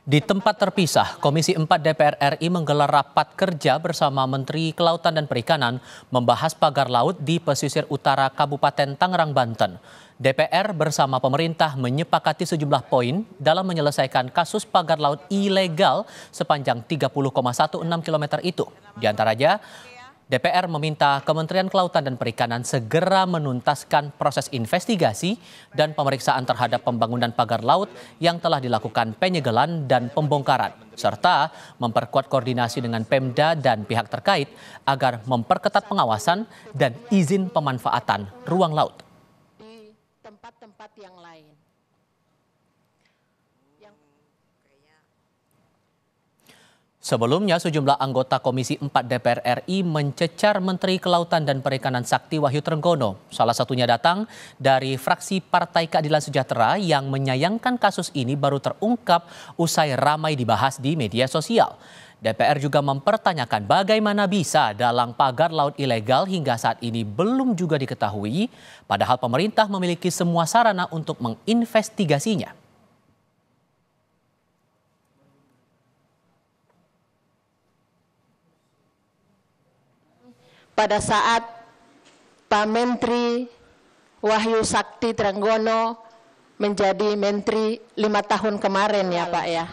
Di tempat terpisah, Komisi 4 DPR RI menggelar rapat kerja bersama Menteri Kelautan dan Perikanan membahas pagar laut di pesisir utara Kabupaten Tangerang, Banten. DPR bersama pemerintah menyepakati sejumlah poin dalam menyelesaikan kasus pagar laut ilegal sepanjang 30,16 km itu. Di antaranya, DPR meminta Kementerian Kelautan dan Perikanan segera menuntaskan proses investigasi dan pemeriksaan terhadap pembangunan pagar laut yang telah dilakukan penyegelan dan pembongkaran, serta memperkuat koordinasi dengan Pemda dan pihak terkait agar memperketat pengawasan dan izin pemanfaatan ruang laut. Di tempat-tempat yang lain. Sebelumnya, sejumlah anggota Komisi 4 DPR RI mencecar Menteri Kelautan dan Perikanan Sakti Wahyu Trenggono. Salah satunya datang dari fraksi Partai Keadilan Sejahtera yang menyayangkan kasus ini baru terungkap usai ramai dibahas di media sosial. DPR juga mempertanyakan bagaimana bisa dalang pagar laut ilegal hingga saat ini belum juga diketahui, padahal pemerintah memiliki semua sarana untuk menginvestigasinya. Pada saat Pak Menteri Wahyu Sakti Trenggono menjadi Menteri 5 tahun kemarin ya Pak ya,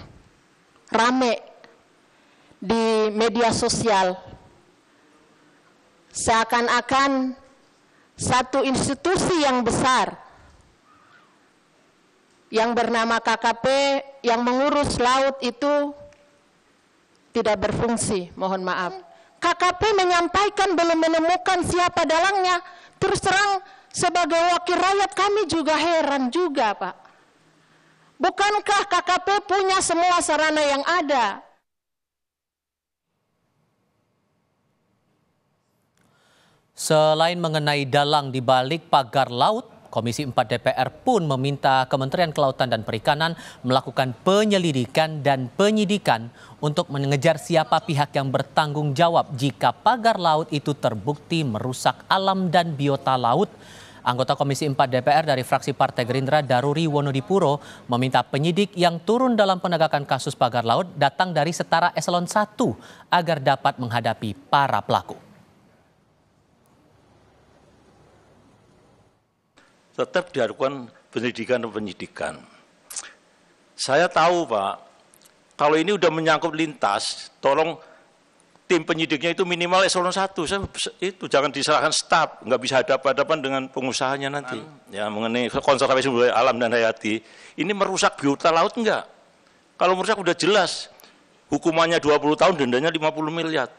rame di media sosial seakan-akan satu institusi yang besar yang bernama KKP yang mengurus laut itu tidak berfungsi, mohon maaf. KKP menyampaikan belum menemukan siapa dalangnya. Terus terang sebagai wakil rakyat kami juga heran juga Pak. Bukankah KKP punya semua sarana yang ada? Selain mengenai dalang di balik pagar laut, Komisi 4 DPR pun meminta Kementerian Kelautan dan Perikanan melakukan penyelidikan dan penyidikan untuk mengejar siapa pihak yang bertanggung jawab jika pagar laut itu terbukti merusak alam dan biota laut. Anggota Komisi 4 DPR dari fraksi Partai Gerindra Daruri Wonodipuro meminta penyidik yang turun dalam penegakan kasus pagar laut datang dari setara eselon 1 agar dapat menghadapi para pelaku. Tetap dilakukan penyelidikan dan penyidikan. Saya tahu Pak, kalau ini udah menyangkut lintas, tolong tim penyidiknya itu minimal eselon 1. Itu jangan diserahkan staf, nggak bisa hadapan-hadapan dengan pengusahanya nanti. Ya, mengenai konservasi sumber daya alam dan hayati, ini merusak biota laut enggak? Kalau merusak udah jelas, hukumannya 20 tahun, dendanya 50 miliar.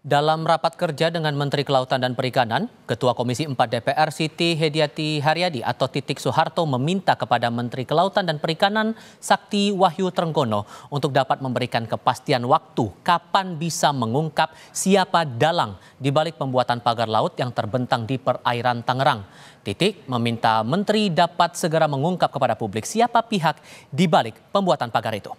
Dalam rapat kerja dengan Menteri Kelautan dan Perikanan, Ketua Komisi 4 DPR Siti Hediati Haryadi atau Titik Soeharto meminta kepada Menteri Kelautan dan Perikanan Sakti Wahyu Trenggono untuk dapat memberikan kepastian waktu kapan bisa mengungkap siapa dalang di balik pembuatan pagar laut yang terbentang di perairan Tangerang. Titik meminta Menteri dapat segera mengungkap kepada publik siapa pihak di balik pembuatan pagar itu.